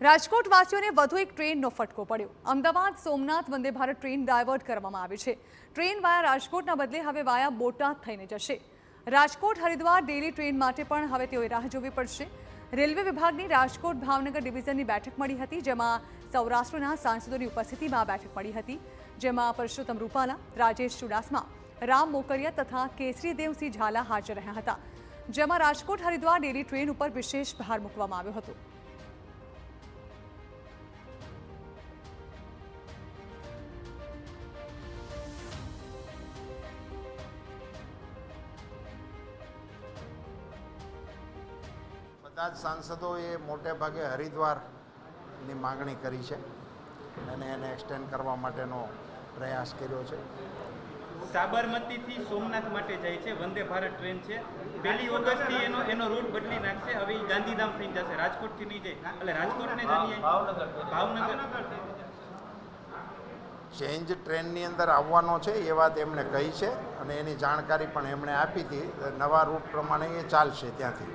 રાજકોટ વાસીઓને વધુ એક ટ્રેનનો ફટકો પડ્યો। અમદાવાદ સોમનાથ વંદે ભારત ટ્રેન ડાયવર્ટ કરવામાં આવી છે। ટ્રેન વાયા રાજકોટના બદલે હવે વાયા બોટાદ થઈને જશે। રાજકોટ હરિદ્વાર ડેલી ટ્રેન માટે પણ હવે તેઓએ રાહ જોવી પડશે। રેલવે વિભાગની રાજકોટ ભાવનગર ડિવિઝનની બેઠક મળી હતી, જેમાં સૌરાષ્ટ્રના સાંસદોની ઉપસ્થિતિમાં આ બેઠક મળી હતી, જેમાં પરસોત્તમ રૂપાલા, રાજેશ ચુડાસમા, રામ મોકરિયા તથા કેસરીદેવસિંહ ઝાલા હાજર રહ્યા હતા, જેમાં રાજકોટ હરિદ્વાર ડેલી ટ્રેન ઉપર વિશેષ ભાર મૂકવામાં આવ્યો હતો। બધા જ સાંસદોએ મોટે ભાગે હરિદ્વારની માગણી કરી છે અને એને એક્સટેન્ડ કરવા માટેનો પ્રયાસ કર્યો છે। સાબરમતીથી સોમનાથ માટે જાય છે વંદે ભારત ટ્રેન છે, 1 ઓગસ્ટથી એનો રૂટ બદલી નાખશે। હવે ગાંધીધામ થઈ જશે, રાજકોટથી નહીં જાય, એટલે રાજકોટને ભાવનગર ચેન્જ ટ્રેનની અંદર આવવાનો છે એ વાત એમણે કહી છે અને એની જાણકારી પણ એમણે આપી હતી। નવા રૂટ પ્રમાણે એ ચાલશે ત્યાંથી।